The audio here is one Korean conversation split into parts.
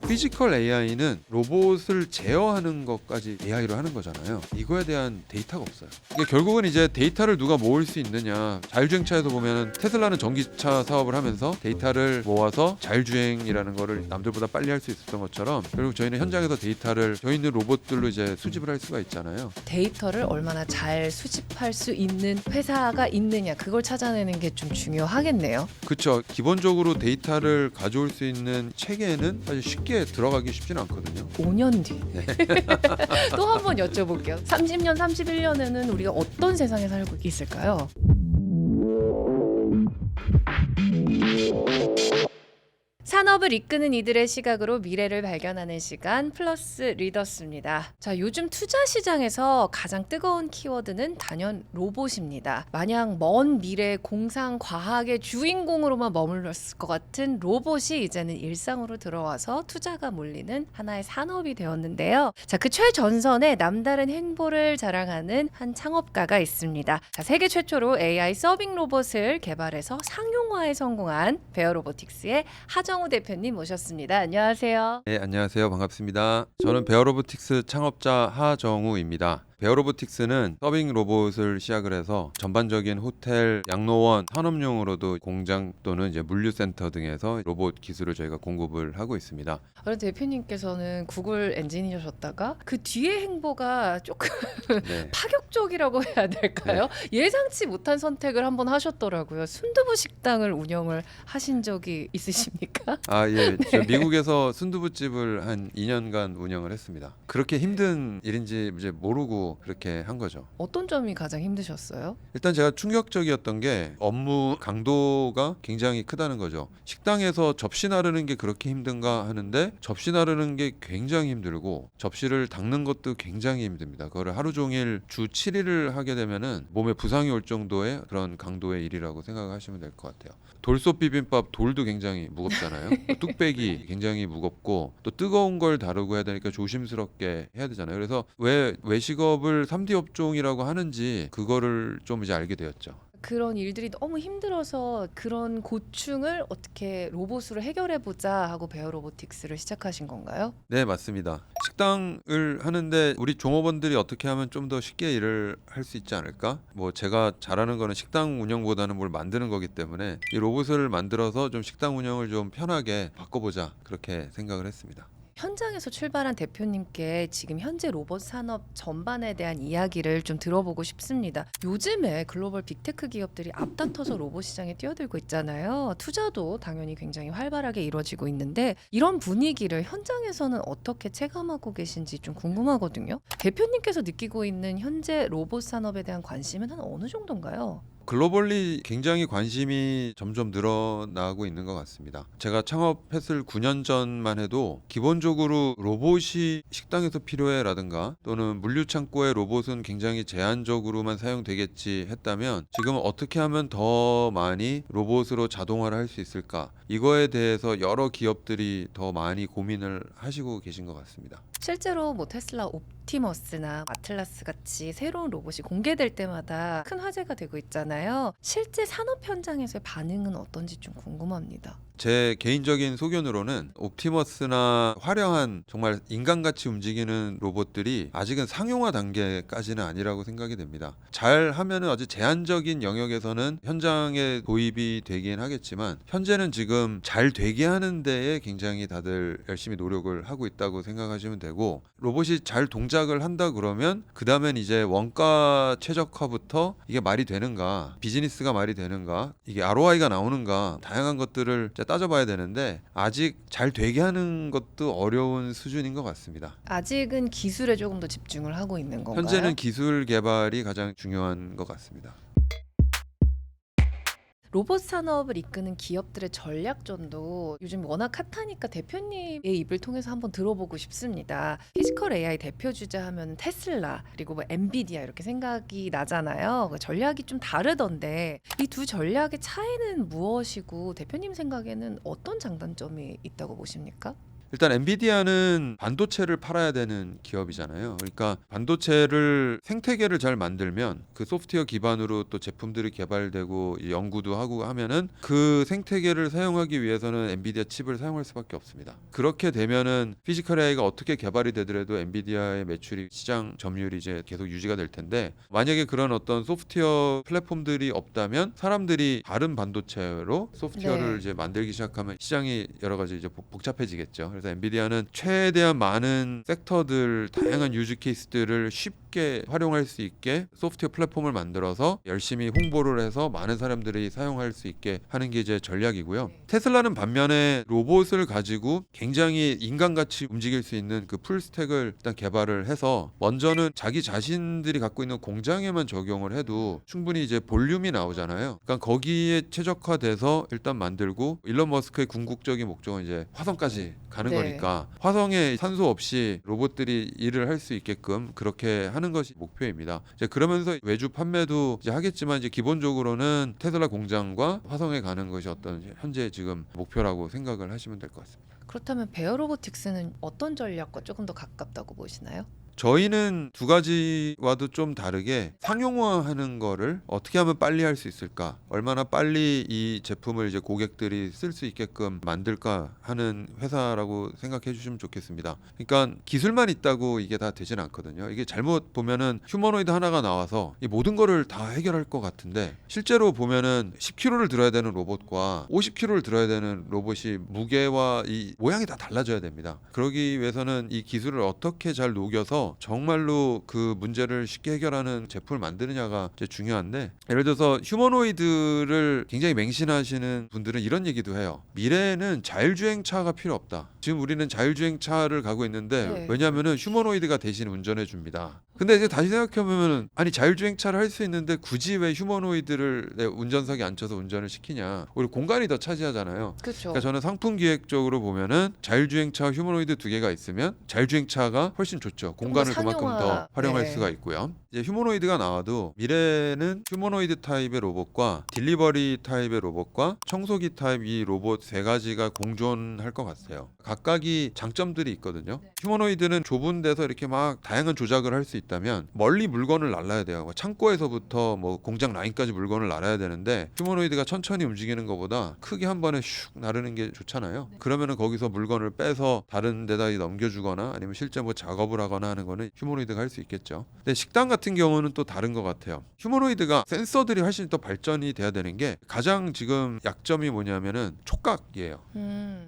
피지컬 AI는 로봇을 제어하는 것까지 AI로 하는 거잖아요. 이거에 대한 데이터가 없어요. 이게 결국은 이제 데이터를 누가 모을 수 있느냐. 자율주행차에서 보면은 테슬라는 전기차 사업을 하면서 데이터를 모아서 자율주행이라는 거를 남들보다 빨리 할 수 있었던 것처럼 결국 저희는 현장에서 데이터를 저희 있는 로봇들로 이제 수집을 할 수가 있잖아요. 데이터를 얼마나 잘 수집할 수 있는 회사가 있느냐, 그걸 찾아내는 게 좀 중요하겠네요. 그렇죠. 기본적으로 데이터를 가져올 수 있는 체계는 사실 쉽게 들어가기 쉽지는 않거든요. 5년 뒤. 또 한 번 여쭤볼게요. 30년, 31년에는 우리가 어떤 세상에 살고 있을까요? 산업을 이끄는 이들의 시각으로 미래를 발견하는 시간 플러스 리더스입니다. 자, 요즘 투자 시장에서 가장 뜨거운 키워드는 단연 로봇입니다. 마냥 먼 미래 공상 과학의 주인공으로만 머물렀을 것 같은 로봇이 이제는 일상으로 들어와서 투자가 몰리는 하나의 산업이 되었는데요. 자, 그 최전선에 남다른 행보를 자랑하는 한 창업가가 있습니다. 자, 세계 최초로 AI 서빙 로봇을 개발해서 상용화에 성공한 베어로보틱스의 하정우 대표님 모셨습니다. 안녕하세요. 네, 안녕하세요. 반갑습니다. 저는 베어로보틱스 창업자 하정우입니다. 베어로보틱스는 서빙 로봇을 시작을 해서 전반적인 호텔, 양로원, 산업용으로도 공장 또는 이제 물류센터 등에서 로봇 기술을 저희가 공급을 하고 있습니다. 그럼 대표님께서는 구글 엔지니어셨다가 그 뒤에 행보가 조금 네. 파격적이라고 해야 될까요? 예상치 못한 선택을 한번 하셨더라고요. 순두부 식당을 운영을 하신 적이 있으십니까? 아, 예. 저 미국에서 순두부집을 한 2년간 운영을 했습니다. 그렇게 힘든 일인지 이제 모르고 그렇게 한 거죠. 어떤 점이 가장 힘드셨어요? 일단 제가 충격적이었던 게 업무 강도가 굉장히 크다는 거죠. 식당에서 접시 나르는 게 그렇게 힘든가 하는데 접시 나르는 게 굉장히 힘들고 접시를 닦는 것도 굉장히 힘듭니다. 그거를 하루 종일 주 7일을 하게 되면은 몸에 부상이 올 정도의 그런 강도의 일이라고 생각하시면 될 것 같아요. 돌솥 비빔밥 돌도 굉장히 무겁잖아요. 뚝배기 굉장히 무겁고 또 뜨거운 걸 다루고 해야 되니까 조심스럽게 해야 되잖아요. 그래서 왜 외식업을 3D 업종이라고 하는지 그거를 좀 이제 알게 되었죠. 그런 일들이 너무 힘들어서 그런 고충을 어떻게 로봇으로 해결해보자 하고 베어로보틱스를 시작하신 건가요? 네, 맞습니다. 식당을 하는데 우리 종업원들이 어떻게 하면 좀 더 쉽게 일을 할 수 있지 않을까? 뭐 제가 잘하는 거는 식당 운영보다는 뭘 만드는 거기 때문에 이 로봇을 만들어서 좀 식당 운영을 좀 편하게 바꿔보자 그렇게 생각을 했습니다. 현장에서 출발한 대표님께 지금 현재 로봇 산업 전반에 대한 이야기를 좀 들어보고 싶습니다. 요즘에 글로벌 빅테크 기업들이 앞다퉈서 로봇 시장에 뛰어들고 있잖아요. 투자도 당연히 굉장히 활발하게 이루어지고 있는데 이런 분위기를 현장에서는 어떻게 체감하고 계신지 좀 궁금하거든요. 대표님께서 느끼고 있는 현재 로봇 산업에 대한 관심은 한 어느 정도인가요? 글로벌리 굉장히 관심이 점점 늘어나고 있는 것 같습니다. 제가 창업했을 9년 전만 해도 기본적으로 로봇이 식당에서 필요해라든가 또는 물류창고에 로봇은 굉장히 제한적으로만 사용되겠지 했다면 지금은 어떻게 하면 더 많이 로봇으로 자동화를 할 수 있을까? 이거에 대해서 여러 기업들이 더 많이 고민을 하시고 계신 것 같습니다. 실제로 뭐 테슬라 옵티머스나 아틀라스 같이 새로운 로봇이 공개될 때마다 큰 화제가 되고 있잖아요. 실제 산업 현장에서의 반응은 어떤지 좀 궁금합니다. 제 개인적인 소견으로는 옵티머스나 화려한 정말 인간같이 움직이는 로봇들이 아직은 상용화 단계까지는 아니라고 생각이 됩니다. 잘 하면은 아주 제한적인 영역에서는 현장에 도입이 되긴 하겠지만 현재는 지금 잘 되게 하는 데에 굉장히 다들 열심히 노력을 하고 있다고 생각하시면 되고 로봇이 잘 동작을 한다 그러면 그 다음엔 이제 원가 최적화부터 이게 말이 되는가 비즈니스가 말이 되는가 이게 ROI가 나오는가 다양한 것들을 따져봐야 되는데 아직 잘 되게 하는 것도 어려운 수준인 것 같습니다. 아직은 기술에 조금 더 집중을 하고 있는 건가요? 현재는 기술 개발이 가장 중요한 것 같습니다. 로봇 산업을 이끄는 기업들의 전략전도 요즘 워낙 핫하니까 대표님의 입을 통해서 한번 들어보고 싶습니다. 피지컬 AI 대표 주자 하면 테슬라 그리고 뭐 엔비디아 이렇게 생각이 나잖아요. 전략이 좀 다르던데 이 두 전략의 차이는 무엇이고 대표님 생각에는 어떤 장단점이 있다고 보십니까? 일단 엔비디아는 반도체를 팔아야 되는 기업이잖아요. 그러니까 반도체를 생태계를 잘 만들면 그 소프트웨어 기반으로 또 제품들이 개발되고 연구도 하고 하면은 그 생태계를 사용하기 위해서는 엔비디아 칩을 사용할 수밖에 없습니다. 그렇게 되면은 피지컬 AI가 어떻게 개발이 되더라도 엔비디아의 매출이 시장 점유율이 이제 계속 유지가 될 텐데, 만약에 그런 어떤 소프트웨어 플랫폼들이 없다면 사람들이 다른 반도체로 소프트웨어를 네. 이제 만들기 시작하면 시장이 여러 가지 이제 복잡해지겠죠. 그래서 엔비디아는 최대한 많은 섹터들, 다양한 유즈 케이스들을 쉽게 활용할 수 있게 소프트웨어 플랫폼을 만들어서 열심히 홍보를 해서 많은 사람들이 사용할 수 있게 하는 게 이제 전략이고요. 테슬라는 반면에 로봇을 가지고 굉장히 인간같이 움직일 수 있는 그 풀스택을 일단 개발을 해서 먼저는 자기 자신들이 갖고 있는 공장에만 적용을 해도 충분히 이제 볼륨이 나오잖아요. 그러니까 거기에 최적화돼서 일단 만들고, 일론 머스크의 궁극적인 목적은 이제 화성까지 가는 네. 거니까 화성에 산소 없이 로봇들이 일을 할 수 있게끔 그렇게 하는 것이 목표입니다. 이제 그러면서 외주 판매도 이제 하겠지만 이제 기본적으로는 테슬라 공장과 화성에 가는 것이 어떤 현재 지금 목표라고 생각을 하시면 될 것 같습니다. 그렇다면 베어 로보틱스는 어떤 전략과 조금 더 가깝다고 보시나요? 저희는 두 가지와도 좀 다르게 상용화하는 거를 어떻게 하면 빨리 할 수 있을까, 얼마나 빨리 이 제품을 이제 고객들이 쓸 수 있게끔 만들까 하는 회사라고 생각해 주시면 좋겠습니다. 그러니까 기술만 있다고 이게 다 되진 않거든요. 이게 잘못 보면은 휴머노이드 하나가 나와서 이 모든 거를 다 해결할 것 같은데, 실제로 보면은 10kg를 들어야 되는 로봇과 50kg를 들어야 되는 로봇이 무게와 이 모양이 다 달라져야 됩니다. 그러기 위해서는 이 기술을 어떻게 잘 녹여서 정말로 그 문제를 쉽게 해결하는 제품을 만드느냐가 이제 중요한데, 예를 들어서 휴머노이드를 굉장히 맹신하시는 분들은 이런 얘기도 해요. 미래에는 자율주행차가 필요 없다. 지금 우리는 자율주행차를 가고 있는데 네. 왜냐하면은 휴머노이드가 대신 운전해 줍니다. 근데 이제 다시 생각해보면, 아니 자율주행차를 할 수 있는데 굳이 왜 휴머노이드를 내 운전석에 앉혀서 운전을 시키냐. 오히려 공간이 더 차지하잖아요. 그렇죠. 그러니까 저는 상품 기획적으로 보면은 자율주행차, 휴머노이드 두 개가 있으면 자율주행차가 훨씬 좋죠. 공간을 그만큼 상용화. 더 활용할 네. 수가 있고요. 이제 휴머노이드가 나와도 미래는 휴머노이드 타입의 로봇과 딜리버리 타입의 로봇과 청소기 타입, 이 로봇 세 가지가 공존할 것 같아요. 각각이 장점들이 있거든요. 휴머노이드는 좁은 데서 이렇게 막 다양한 조작을 할 수 있다면 멀리 물건을 날라야 돼요. 뭐 창고에서부터 뭐 공장 라인까지 물건을 날아야 되는데, 휴머노이드가 천천히 움직이는 것보다 크게 한 번에 슉 나르는 게 좋잖아요. 그러면은 거기서 물건을 빼서 다른 데다 넘겨주거나 아니면 실제 뭐 작업을 하거나 하는 거는 휴머노이드가 할 수 있겠죠. 근데 식당 같은 경우는 또 다른 것 같아요. 휴머노이드가 센서들이 훨씬 더 발전이 돼야 되는 게, 가장 지금 약점이 뭐냐면은 촉각이에요.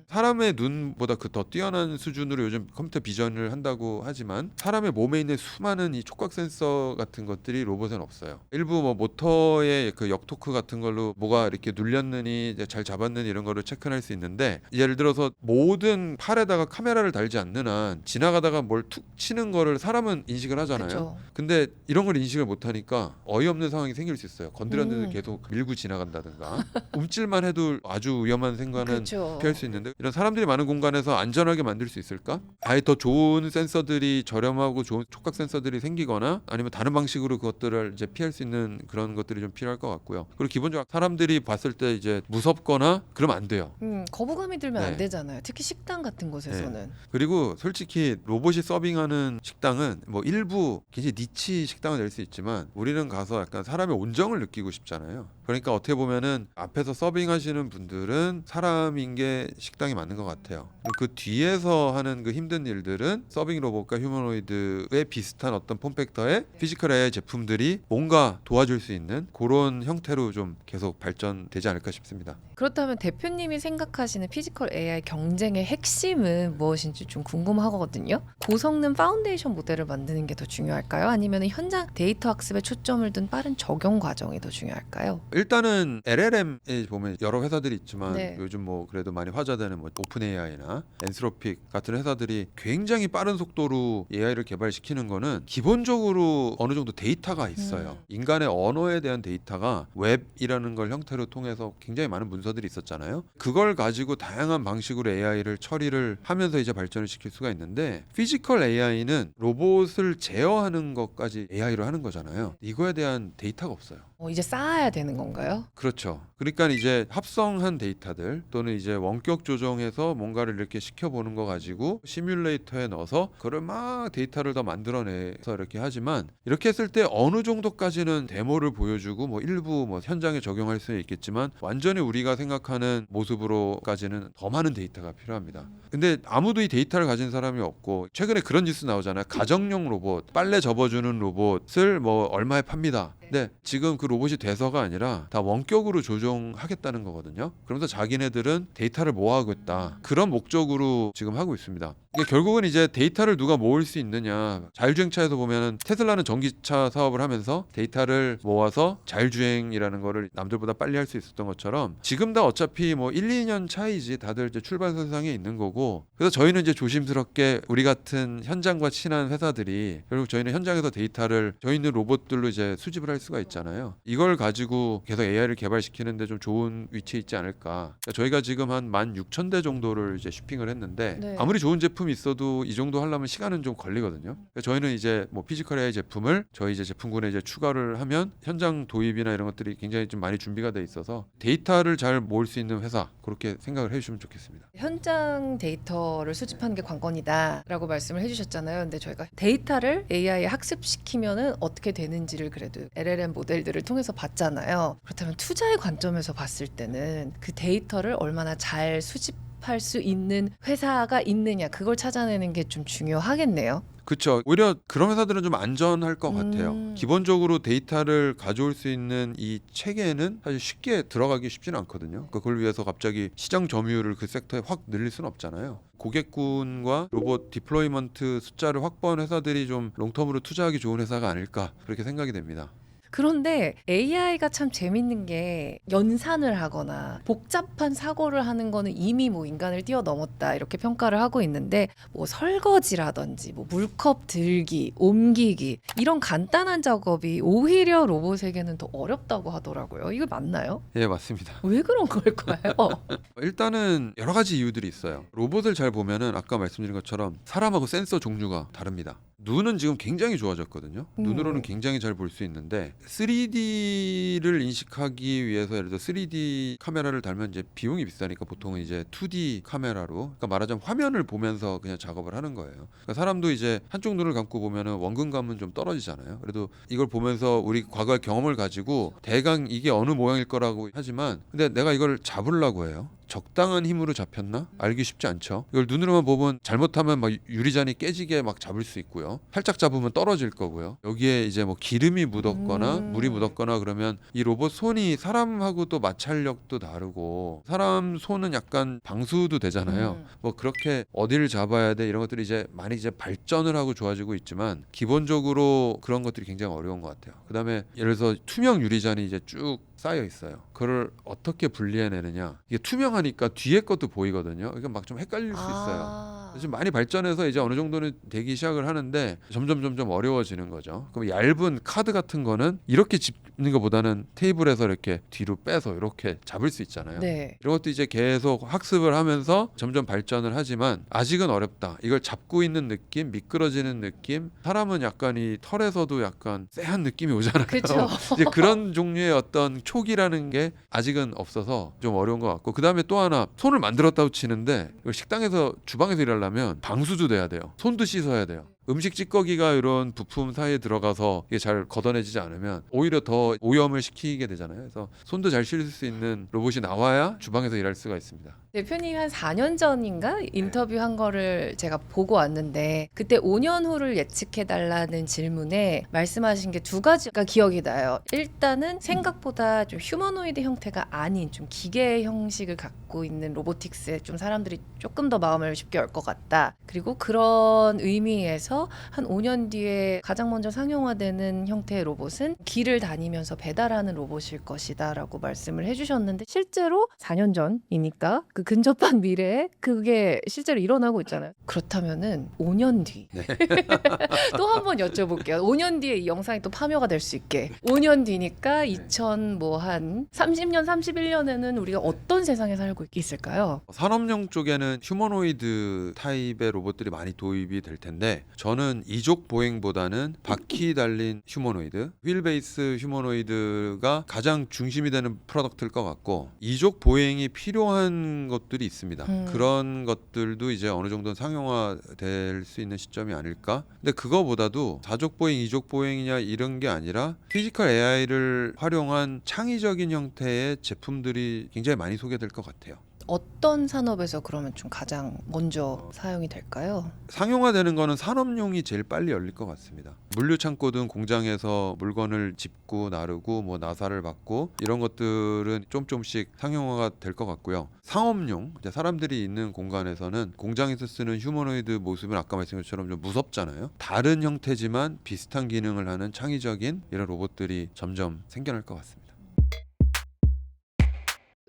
사람의 눈보다 그 더 뛰어난 수준으로 요즘 컴퓨터 비전을 한다고 하지만 사람의 몸에 있는 수많은 이 촉각 센서 같은 것들이 로봇엔 없어요. 일부 뭐 모터의 그 역토크 같은 걸로 뭐가 이렇게 눌렸느니 이제 잘 잡았느니 이런 거를 체크할 수 있는데, 예를 들어서 모든 팔에다가 카메라를 달지 않는 한 지나가다가 뭘 툭 치는 거를 사람은 인식을 하잖아요. 그쵸. 근데 이런 걸 인식을 못하니까 어이없는 상황이 생길 수 있어요. 건드렸는데 음. 계속 밀고 지나간다든가 움찔만 해도 아주 위험한 생과는 그렇죠. 피할 수 있는데, 이런 사람들이 많은 공간에서 안전하게 만들 수 있을까? 아예 더 좋은 센서들이, 저렴하고 좋은 촉각 센서들이 생기거나 아니면 다른 방식으로 그것들을 이제 피할 수 있는 그런 것들이 좀 필요할 것 같고요. 그리고 기본적으로 사람들이 봤을 때 이제 무섭거나 그러면 안 돼요. 거부감이 들면 네. 안 되잖아요. 특히 식당 같은 곳에서는. 그리고 솔직히 로봇이 서빙하는 식당은 뭐 일부 굉장히 니치 식당은 될 수 있지만, 우리는 가서 약간 사람의 온정을 느끼고 싶잖아요. 그러니까 어떻게 보면은 앞에서 서빙하시는 분들은 사람인 게 식당이 맞는 것 같아요. 그 뒤에서 하는 그 힘든 일들은 서빙 로봇과 휴머노이드의 비슷한 어떤 폼팩터의 피지컬 AI 제품들이 뭔가 도와줄 수 있는 그런 형태로 좀 계속 발전되지 않을까 싶습니다. 그렇다면 대표님이 생각하시는 피지컬 AI 경쟁의 핵심은 무엇인지 좀 궁금하거든요. 고성능 파운데이션 모델을 만드는 게 더 중요할까요? 아니면 현장 데이터 학습에 초점을 둔 빠른 적용 과정이 더 중요할까요? 일단은 LLM에 보면 여러 회사들이 있지만 네. 요즘 뭐 그래도 많이 화제되는 뭐 오픈 AI나 엔스로픽 같은 회사들이 굉장히 빠른 속도로 AI를 개발시키는 거는 기본적으로 어느 정도 데이터가 있어요. 인간의 언어에 대한 데이터가 웹이라는 걸 형태로 통해서 굉장히 많은 문서들이 있었잖아요. 그걸 가지고 다양한 방식으로 AI를 처리를 하면서 이제 발전을 시킬 수가 있는데, 피지컬 AI는 로봇을 제어하는 것까지 AI로 하는 거잖아요. 이거에 대한 데이터가 없어요. 이제 쌓아야 되는 건가요? 그렇죠. 그러니까 이제 합성한 데이터들 또는 이제 원격 조정해서 뭔가를 이렇게 시켜보는 거 가지고 시뮬레이터에 넣어서 그걸 막 데이터를 더 만들어내서 이렇게 하지만 이렇게 했을 때 어느 정도까지는 데모를 보여주고 뭐 일부 뭐 현장에 적용할 수 있겠지만 완전히 우리가 생각하는 모습으로까지는 더 많은 데이터가 필요합니다. 근데 아무도 이 데이터를 가진 사람이 없고 최근에 그런 뉴스 나오잖아요. 가정용 로봇, 빨래 접어주는 로봇을 뭐 얼마에 팝니다. 근데 지금 그 로봇이 돼서가 아니라 다 원격으로 조종하겠다는 거거든요. 그러면서 자기네들은 데이터를 모아하겠다. 그런 목적으로 지금 하고 있습니다. 이게 결국은 이제 데이터를 누가 모을 수 있느냐. 자율주행차에서 보면은 테슬라는 전기차 사업을 하면서 데이터를 모아서 자율주행이라는 거를 남들보다 빨리 할 수 있었던 것처럼 지금 다 어차피 뭐 1, 2년 차이지 다들 이제 출발선상에 있는 거고 그래서 저희는 이제 조심스럽게 우리 같은 현장과 친한 회사들이 결국 저희는 현장에서 데이터를 저희 있는 로봇들로 이제 수집을 할 수가 있잖아요. 이걸 가지고 계속 AI를 개발시키는데 좀 좋은 위치에 있지 않을까. 그러니까 저희가 지금 한 16,000대 정도를 이제 shipping을 했는데 네. 아무리 좋은 제품이 있어도 이 정도 하려면 시간은 좀 걸리거든요. 그러니까 저희는 이제 뭐 피지컬 AI 제품을 저희 이제 제품군에 이제 추가를 하면 현장 도입이나 이런 것들이 굉장히 좀 많이 준비가 돼 있어서 데이터를 잘 모을 수 있는 회사 그렇게 생각을 해주시면 좋겠습니다. 현장 데이터를 수집하는 게 관건이다라고 말씀을 해주셨잖아요. 근데 저희가 데이터를 AI에 학습시키면은 어떻게 되는지를 그래도 LLM 모델들을 통해서 봤잖아요. 그렇다면 투자의 관점에서 봤을 때는 그 데이터를 얼마나 잘 수집할 수 있는 회사가 있느냐 그걸 찾아내는 게 좀 중요하겠네요. 그렇죠. 오히려 그런 회사들은 좀 안전할 것 같아요. 음. 기본적으로 데이터를 가져올 수 있는 이 체계에는 사실 쉽게 들어가기 쉽지는 않거든요. 그걸 위해서 갑자기 시장 점유율을 그 섹터에 확 늘릴 수는 없잖아요. 고객군과 로봇 디플로이먼트 숫자를 확보한 회사들이 좀 롱텀으로 투자하기 좋은 회사가 아닐까 그렇게 생각이 됩니다. 그런데 AI가 참 재밌는 게 연산을 하거나 복잡한 사고를 하는 거는 이미 뭐 인간을 뛰어넘었다 이렇게 평가를 하고 있는데 뭐 설거지라든지 뭐 물컵 들기, 옮기기 이런 간단한 작업이 오히려 로봇에게는 더 어렵다고 하더라고요. 이거 맞나요? 예, 맞습니다. 왜 그런 걸까요? 일단은 여러 가지 이유들이 있어요. 로봇을 잘 보면은 아까 말씀드린 것처럼 사람하고 센서 종류가 다릅니다. 눈은 지금 굉장히 좋아졌거든요. 눈으로는 굉장히 잘 볼 수 있는데 3D를 인식하기 위해서 예를 들어 3D 카메라를 달면 이제 비용이 비싸니까 보통은 이제 2D 카메라로 그러니까 말하자면 화면을 보면서 그냥 작업을 하는 거예요. 그러니까 사람도 이제 한쪽 눈을 감고 보면은 원근감은 좀 떨어지잖아요. 그래도 이걸 보면서 우리 과거의 경험을 가지고 대강 이게 어느 모양일 거라고 하지만 근데 내가 이걸 잡으려고 해요. 적당한 힘으로 잡혔나? 알기 쉽지 않죠. 이걸 눈으로만 보면 잘못하면 막 유리잔이 깨지게 막 잡을 수 있고요. 살짝 잡으면 떨어질 거고요. 여기에 이제 뭐 기름이 묻었거나 물이 묻었거나 그러면 이 로봇 손이 사람하고 또 마찰력도 다르고 사람 손은 약간 방수도 되잖아요. 뭐 그렇게 어디를 잡아야 돼 이런 것들이 이제 많이 이제 발전을 하고 좋아지고 있지만 기본적으로 그런 것들이 굉장히 어려운 것 같아요. 그다음에 예를 들어서 투명 유리잔이 이제 쭉 쌓여 있어요. 그걸 어떻게 분리해내느냐. 이게 투명하니까 뒤에 것도 보이거든요. 이게 막 좀 헷갈릴 수 있어요. 지금 많이 발전해서 이제 어느 정도는 되기 시작을 하는데 점점 어려워지는 거죠. 그럼 얇은 카드 같은 거는 이렇게 짚는 것보다는 테이블에서 이렇게 뒤로 빼서 이렇게 잡을 수 있잖아요. 네. 이런 것도 이제 계속 학습을 하면서 점점 발전을 하지만 아직은 어렵다. 이걸 잡고 있는 느낌, 미끄러지는 느낌. 사람은 약간 이 털에서도 약간 쎄한 느낌이 오잖아요. 그렇죠. 이제 그런 종류의 어떤 촉이라는 게 아직은 없어서 좀 어려운 것 같고 그다음에 또 하나 손을 만들었다고 치는데 이걸 식당에서 주방에서 일하려면 방수도 돼야 돼요. 손도 씻어야 돼요. 음식 찌꺼기가 이런 부품 사이에 들어가서 이게 잘 걷어내지지 않으면 오히려 더 오염을 시키게 되잖아요. 그래서 손도 잘 씻을 수 있는 로봇이 나와야 주방에서 일할 수가 있습니다. 대표님이 한 4년 전인가 인터뷰한 거를 제가 보고 왔는데 그때 5년 후를 예측해 달라는 질문에 말씀하신 게 두 가지가 기억이 나요. 일단은 생각보다 좀 휴머노이드 형태가 아닌 좀 기계 형식을 갖고 있는 로보틱스에 좀 사람들이 조금 더 마음을 쉽게 열 것 같다. 그리고 그런 의미에서 한 5년 뒤에 가장 먼저 상용화되는 형태의 로봇은 길을 다니면서 배달하는 로봇일 것이다라고 말씀을 해주셨는데 실제로 4년 전이니까 그 근접한 미래에 그게 실제로 일어나고 있잖아요. 그렇다면은 5년 뒤 또 한 번 여쭤볼게요. 5년 뒤에 이 영상이 또 파묘가 될 수 있게 5년 뒤니까 2000 뭐 한 30년 31년에는 우리가 어떤 세상에 살고 있을까요? 산업용 쪽에는 휴머노이드 타입의 로봇들이 많이 도입이 될 텐데 저는 이족 보행보다는 바퀴 달린 휴머노이드, 휠 베이스 휴머노이드가 가장 중심이 되는 프로덕트일 것 같고, 이족 보행이 필요한 것들이 있습니다. 그런 것들도 이제 어느 정도는 상용화될 수 있는 시점이 아닐까. 근데 그거보다도 사족 보행, 이족 보행이냐 이런 게 아니라 피지컬 AI를 활용한 창의적인 형태의 제품들이 굉장히 많이 소개될 것 같아요. 어떤 산업에서 그러면 좀 가장 먼저 사용이 될까요? 상용화되는 거는 산업용이 제일 빨리 열릴 것 같습니다. 물류 창고든 공장에서 물건을 짚고 나르고 뭐 나사를 받고 이런 것들은 조금씩 상용화가 될 것 같고요. 상업용, 이제 사람들이 있는 공간에서는 공장에서 쓰는 휴머노이드 모습은 아까 말씀드린 것처럼 좀 무섭잖아요. 다른 형태지만 비슷한 기능을 하는 창의적인 이런 로봇들이 점점 생겨날 것 같습니다.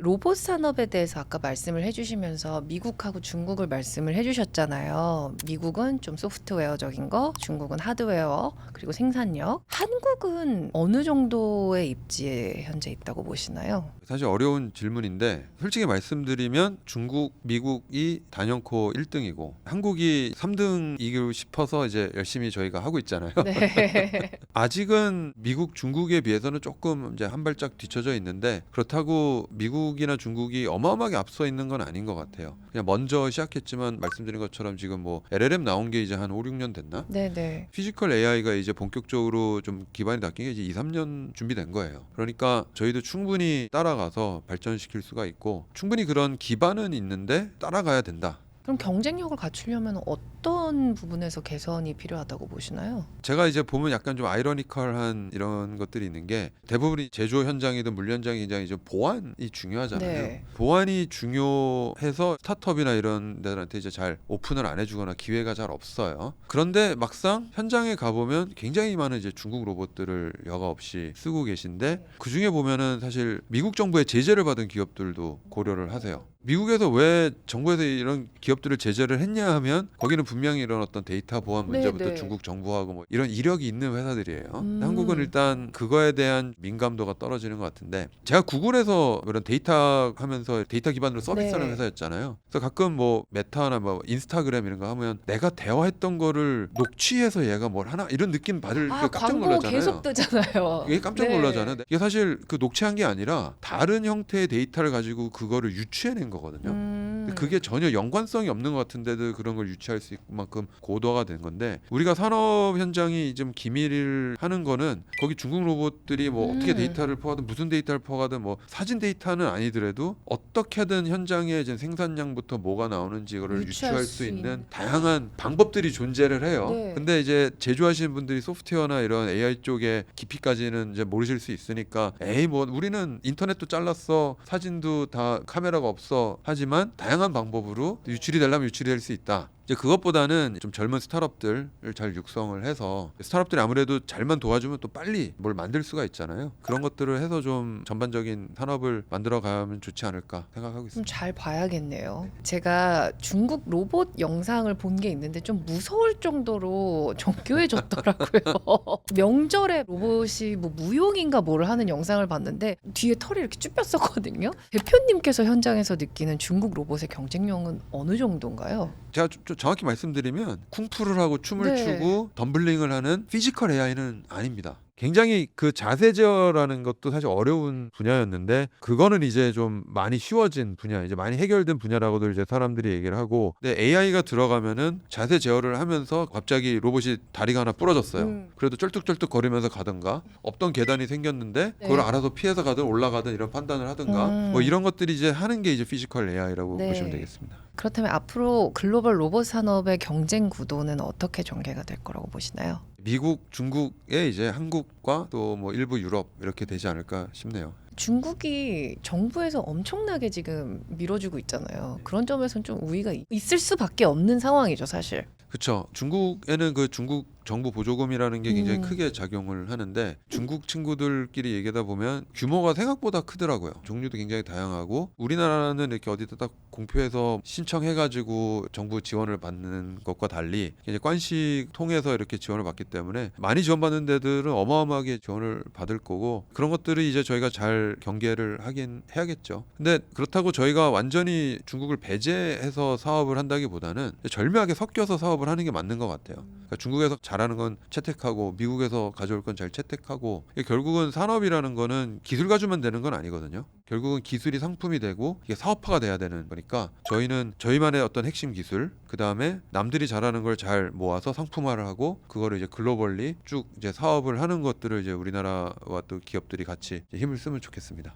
로봇 산업에 대해서 아까 말씀을 해주시면서 미국하고 중국을 말씀을 해주셨잖아요. 미국은 좀 소프트웨어적인 거, 중국은 하드웨어, 그리고 생산력. 한국은 어느 정도의 입지에 현재 있다고 보시나요? 사실 어려운 질문인데 솔직히 말씀드리면 중국, 미국이 단연코 1등이고 한국이 3등이고 싶어서 이제 열심히 저희가 하고 있잖아요. 네. 아직은 미국, 중국에 비해서는 조금 이제 한 발짝 뒤쳐져 있는데 그렇다고 미국이나 중국이 어마어마하게 앞서 있는 건 아닌 것 같아요. 그냥 먼저 시작했지만 말씀드린 것처럼 지금 뭐 LLM 나온 게 이제 한 5, 6년 됐나? 네네. 피지컬 AI가 이제 본격적으로 좀 기반이 닦인 게 이제 2, 3년 준비된 거예요. 그러니까 저희도 충분히 따라가서 발전시킬 수가 있고 충분히 그런 기반은 있는데 따라가야 된다. 그럼 경쟁력을 갖추려면 어떤 부분에서 개선이 필요하다고 보시나요? 제가 이제 보면 약간 좀 아이러니컬한 이런 것들이 있는 게 대부분이 제조 현장이든 물류 현장이 굉장히 이제 보안이 중요하잖아요. 네. 보안이 중요해서 스타트업이나 이런 데들한테 이제 잘 오픈을 안 해주거나 기회가 잘 없어요. 그런데 막상 현장에 가보면 굉장히 많은 이제 중국 로봇들을 여과 없이 쓰고 계신데 그 중에 보면은 사실 미국 정부의 제재를 받은 기업들도 고려를 하세요. 미국에서 왜 정부에서 이런 기업들을 제재를 했냐 하면 거기는 분명히 이런 어떤 데이터 보안 문제부터 네. 중국 정부하고 뭐 이런 이력이 있는 회사들이에요. 한국은 일단 그거에 대한 민감도가 떨어지는 것 같은데 제가 구글에서 이런 데이터 하면서 데이터 기반으로 서비스하는 네. 회사였잖아요. 그래서 가끔 뭐 메타나 뭐 인스타그램 이런 거 하면 내가 대화했던 거를 녹취해서 얘가 뭘 하나 이런 느낌 받을 때 깜짝 광고 놀라잖아요. 계속 뜨잖아요. 이게 깜짝 네. 놀라잖아요. 이게 사실 그 녹취한 게 아니라 다른 형태의 데이터를 가지고 그거를 유추해낸 거거든요. 근데 그게 전혀 연관성이 없는 것 같은데도 그런 걸 유치할 수 있을 만큼 고도화가 된 건데 우리가 산업 현장이 좀 기밀을 하는 거는 거기 중국 로봇들이 뭐 어떻게 데이터를 퍼가든 무슨 데이터를 퍼가든 뭐 사진 데이터는 아니더라도 어떻게든 현장에 이제 생산량부터 뭐가 나오는지 이거를 유추할 수 있는 다양한 방법들이 존재를 해요. 네. 근데 이제 제조하시는 분들이 소프트웨어나 이런 AI 쪽에 깊이까지는 이제 모르실 수 있으니까 에이 뭐 우리는 인터넷도 잘랐어 사진도 다 카메라가 없어 하지만 다양한 방법으로 유출이 되려면 유출이 될 수 있다. 이제 그것보다는 좀 젊은 스타트업들을 잘 육성을 해서 스타트업들이 아무래도 잘만 도와주면 또 빨리 뭘 만들 수가 있잖아요. 그런 것들을 해서 좀 전반적인 산업을 만들어 가면 좋지 않을까 생각하고 좀 있습니다. 잘 봐야겠네요. 제가 중국 로봇 영상을 본 게 있는데 좀 무서울 정도로 정교해졌더라고요. 명절에 로봇이 뭐 무용인가 뭐를 하는 영상을 봤는데 뒤에 털이 이렇게 쭉 폈었거든요. 대표님께서 현장에서 느끼는 중국 로봇의 경쟁력은 어느 정도인가요? 제가 좀 정확히 말씀드리면 쿵푸를 하고 춤을 네. 추고 덤블링을 하는 피지컬 AI는 아닙니다. 굉장히 그 자세 제어라는 것도 사실 어려운 분야였는데 그거는 이제 좀 많이 쉬워진 분야, 이제 많이 해결된 분야라고도 이제 사람들이 얘기를 하고, 근데 AI가 들어가면은 자세 제어를 하면서 갑자기 로봇이 다리가 하나 부러졌어요. 그래도 쩔뚝쩔뚝 거리면서 가든가 없던 계단이 생겼는데 그걸 네. 알아서 피해서 가든 올라가든 이런 판단을 하든가 뭐 이런 것들이 이제 하는 게 이제 피지컬 AI라고 네. 보시면 되겠습니다. 그렇다면 앞으로 글로벌 로봇 산업의 경쟁 구도는 어떻게 전개가 될 거라고 보시나요? 미국, 중국에 이제 한국과 또 뭐 일부 유럽 이렇게 되지 않을까 싶네요. 중국이 정부에서 엄청나게 지금 밀어주고 있잖아요. 그런 점에서는 좀 우위가 있을 수밖에 없는 상황이죠, 사실. 그렇죠. 중국에는 그 중국 정부 보조금이라는 게 굉장히 음. 크게 작용을 하는데 중국 친구들끼리 얘기하다 보면 규모가 생각보다 크더라고요. 종류도 굉장히 다양하고 우리나라는 이렇게 어디다 딱 공표해서 신청해가지고 정부 지원을 받는 것과 달리 이제 관식 통해서 이렇게 지원을 받기 때문에 많이 지원받는 데들은 어마어마하게 지원을 받을 거고 그런 것들을 이제 저희가 잘 경계를 하긴 해야겠죠. 근데 그렇다고 저희가 완전히 중국을 배제해서 사업을 한다기보다는 절묘하게 섞여서 사업을 사업을 하는 게 맞는 것 같아요. 그러니까 중국에서 잘하는 건 채택하고 미국에서 가져올 건 잘 채택하고, 이게 결국은 산업이라는 거는 기술 가지고만 되는 건 아니거든요. 결국은 기술이 상품이 되고 이게 사업화가 돼야 되는 거니까 저희는 저희만의 어떤 핵심 기술, 그 다음에 남들이 잘하는 걸 잘 모아서 상품화를 하고 그거를 이제 글로벌리 쭉 이제 사업을 하는 것들을 이제 우리나라와 또 기업들이 같이 이제 힘을 쓰면 좋겠습니다.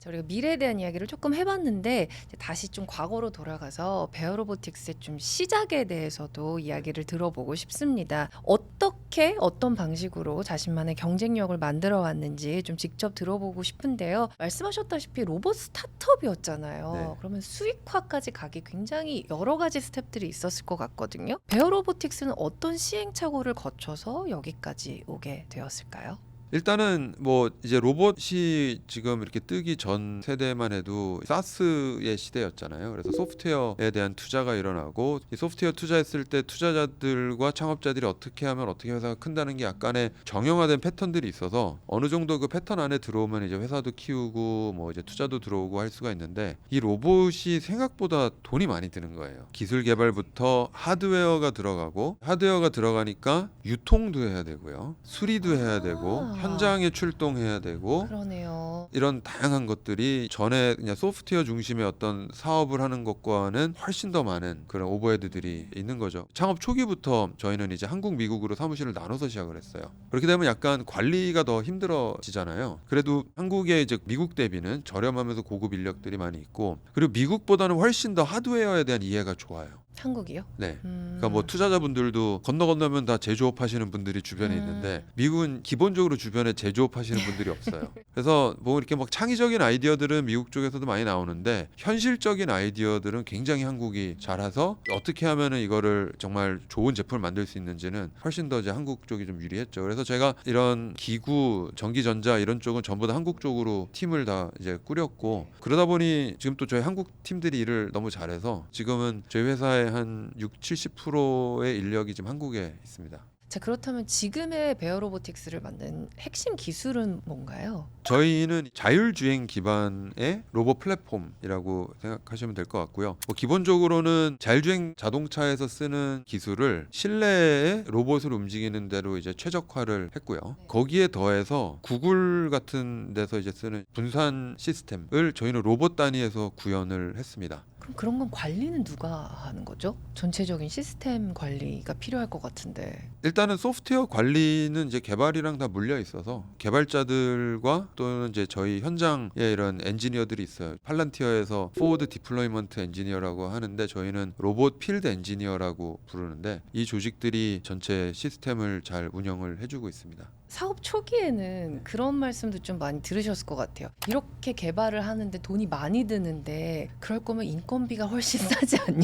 우리가 미래에 대한 이야기를 조금 해봤는데 이제 다시 좀 과거로 돌아가서 베어로보틱스의 좀 시작에 대해서도 이야기를 들어보고 싶습니다. 어떻게 어떤 방식으로 자신만의 경쟁력을 만들어 왔는지 좀 직접 들어보고 싶은데요. 말씀하셨다시피 로봇 스타트업이었잖아요. 네. 그러면 수익화까지 가기 굉장히 여러 가지 스텝들이 있었을 것 같거든요. 베어로보틱스는 어떤 시행착오를 거쳐서 여기까지 오게 되었을까요? 일단은 뭐 이제 로봇이 지금 이렇게 뜨기 전 세대만 해도 사스의 시대였잖아요. 그래서 소프트웨어에 대한 투자가 일어나고, 이 소프트웨어 투자했을 때 투자자들과 창업자들이 어떻게 하면 어떻게 회사가 큰다는 게 약간의 정형화된 패턴들이 있어서 어느 정도 그 패턴 안에 들어오면 이제 회사도 키우고 뭐 이제 투자도 들어오고 할 수가 있는데, 이 로봇이 생각보다 돈이 많이 드는 거예요. 기술 개발부터 하드웨어가 들어가고, 하드웨어가 들어가니까 유통도 해야 되고요, 수리도 해야 되고, 현장에 출동해야 되고, 그러네요. 이런 다양한 것들이 전에 그냥 소프트웨어 중심의 어떤 사업을 하는 것과는 훨씬 더 많은 그런 오버헤드들이 있는 거죠. 창업 초기부터 저희는 이제 한국, 미국으로 사무실을 나눠서 시작을 했어요. 그렇게 되면 약간 관리가 더 힘들어지잖아요. 그래도 한국의 이제 미국 대비는 저렴하면서 고급 인력들이 많이 있고, 그리고 미국보다는 훨씬 더 하드웨어에 대한 이해가 좋아요. 한국이요? 네. 그러니까 뭐 투자자분들도 건너면 다 제조업 하시는 분들이 주변에 있는데, 미국은 기본적으로 주변에 제조업 하시는 분들이 없어요. 그래서 뭐 이렇게 막 창의적인 아이디어들은 미국 쪽에서도 많이 나오는데, 현실적인 아이디어들은 굉장히 한국이 잘해서 어떻게 하면은 이거를 정말 좋은 제품을 만들 수 있는지는 훨씬 더 이제 한국 쪽이 좀 유리했죠. 그래서 제가 이런 기구, 전기전자 이런 쪽은 전부 다 한국 쪽으로 팀을 다 이제 꾸렸고, 그러다 보니 지금 또 저희 한국 팀들이 일을 너무 잘해서 지금은 저희 회사의 한 60-70%의 인력이 지금 한국에 있습니다. 자, 그렇다면 지금의 베어로보틱스를 만든 핵심 기술은 뭔가요? 저희는 자율주행 기반의 로봇 플랫폼이라고 생각하시면 될 것 같고요. 뭐 기본적으로는 자율주행 자동차에서 쓰는 기술을 실내에 로봇을 움직이는 대로 이제 최적화를 했고요. 거기에 더해서 구글 같은 데서 이제 쓰는 분산 시스템을 저희는 로봇 단위에서 구현을 했습니다. 그럼 그런 건 관리는 누가 하는 거죠? 전체적인 시스템 관리가 필요할 것 같은데. 일단은 소프트웨어 관리는 이제 개발이랑 다 물려 있어서 개발자들과 또는 이제 저희 현장에 이런 엔지니어들이 있어요. 팔란티어에서 포워드 디플로이먼트 엔지니어라고 하는데, 저희는 로봇 필드 엔지니어라고 부르는데, 이 조직들이 전체 시스템을 잘 운영을 해주고 있습니다. 사업 초기에는 그런 말씀도 좀 많이 들으셨을 것 같아요. 이렇게 개발을 하는데 돈이 많이 드는데 그럴 거면 인건비가 훨씬 싸지 않냐.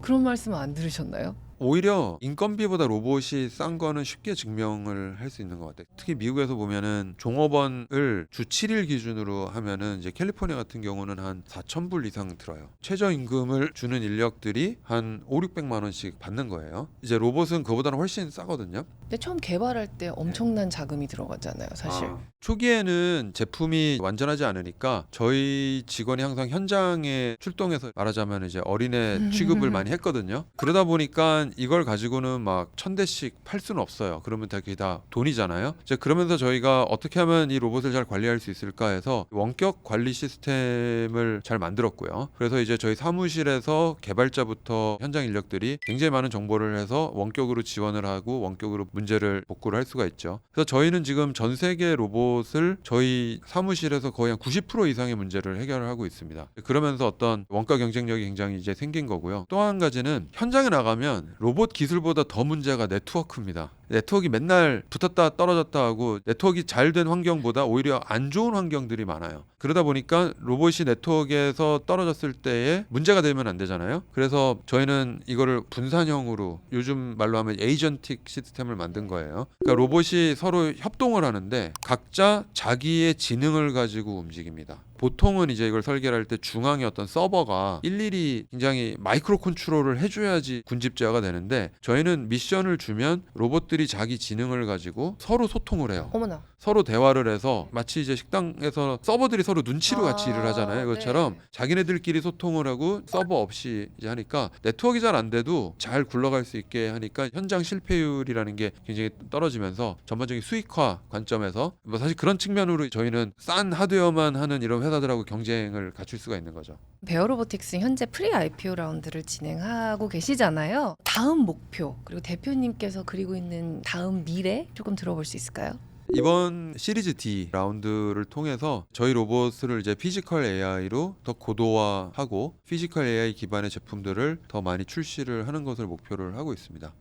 그런 말씀 안 들으셨나요? 오히려 인건비보다 로봇이 싼 거는 쉽게 증명을 할 수 있는 것 같아요. 특히 미국에서 보면은 종업원을 주 7일 기준으로 하면은 이제 캘리포니아 같은 경우는 한 4,000불 이상 들어요. 최저임금을 주는 인력들이 한 5-600만 원씩 받는 거예요. 이제 로봇은 그보다는 훨씬 싸거든요. 근데 처음 개발할 때 엄청난 자금이 들어가잖아요, 사실. 초기에는 제품이 완전하지 않으니까 저희 직원이 항상 현장에 출동해서, 말하자면 이제 어린애 취급을 많이 했거든요. 그러다 보니까 이걸 가지고는 막 1,000대씩 팔 수는 없어요. 그러면 그게 다 돈이잖아요. 이제 그러면서 저희가 어떻게 하면 이 로봇을 잘 관리할 수 있을까 해서 원격 관리 시스템을 잘 만들었고요. 그래서 이제 저희 사무실에서 개발자부터 현장 인력들이 굉장히 많은 정보를 해서 원격으로 지원을 하고 원격으로 문제를 복구를 할 수가 있죠. 그래서 저희는 지금 전 세계 로봇을 저희 사무실에서 거의 한 90% 이상의 문제를 해결을 하고 있습니다. 그러면서 어떤 원가 경쟁력이 굉장히 이제 생긴 거고요. 또 한 가지는 현장에 나가면 로봇 기술보다 더 문제가 네트워크입니다. 네트워크가 맨날 붙었다 떨어졌다 하고, 네트워크가 잘 된 환경보다 오히려 안 좋은 환경들이 많아요. 그러다 보니까 로봇이 네트워크에서 떨어졌을 때에 문제가 되면 안 되잖아요. 그래서 저희는 이거를 분산형으로, 요즘 말로 하면 에이전틱 시스템을 만든 거예요. 그러니까 로봇이 서로 협동을 하는데 각자 자기의 지능을 가지고 움직입니다. 보통은 이제 이걸 설계를 할 때 중앙에 어떤 서버가 일일이 굉장히 마이크로 컨트롤을 해줘야지 군집제화가 되는데, 저희는 미션을 주면 로봇들이 자기 지능을 가지고 서로 소통을 해요. 어머나. 서로 대화를 해서 마치 이제 식당에서 서버들이 서로 눈치로 같이 일을 하잖아요. 그것처럼 네. 자기네들끼리 소통을 하고 서버 없이 이제 하니까 네트워크가 잘 안 돼도 잘 굴러갈 수 있게 하니까 현장 실패율이라는 게 굉장히 떨어지면서 전반적인 수익화 관점에서 뭐 사실 그런 측면으로 저희는 싼 하드웨어만 하는 이런 회사들하고 경쟁을 갖출 수가 있는 거죠. 베어로보틱스 현재 프리 IPO 라운드를 진행하고 계시잖아요. 다음 목표 그리고 대표님께서 그리고 있는 다음 미래 조금 들어볼 수 있을까요? 이번 시리즈 D 라운드를 통해서 저희 로봇을 이제 피지컬 AI로 더 고도화하고 피지컬 AI 기반의 제품들을 더 많이 출시를 하는 것을 목표를 하고 있습니다.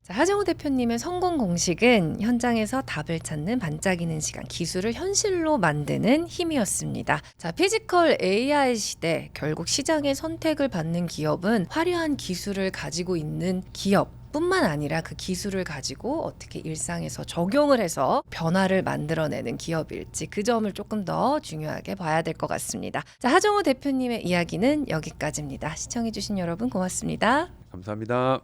자, 하정우 대표님의 성공 공식은 현장에서 답을 찾는 반짝이는 시간, 기술을 현실로 만드는 힘이었습니다. 자, 피지컬 AI 시대, 결국 시장의 선택을 받는 기업은 화려한 기술을 가지고 있는 기업 뿐만 아니라 그 기술을 가지고 어떻게 일상에서 적용을 해서 변화를 만들어내는 기업일지, 그 점을 조금 더 중요하게 봐야 될 것 같습니다. 자, 하정우 대표님의 이야기는 여기까지입니다. 시청해주신 여러분 고맙습니다. 감사합니다.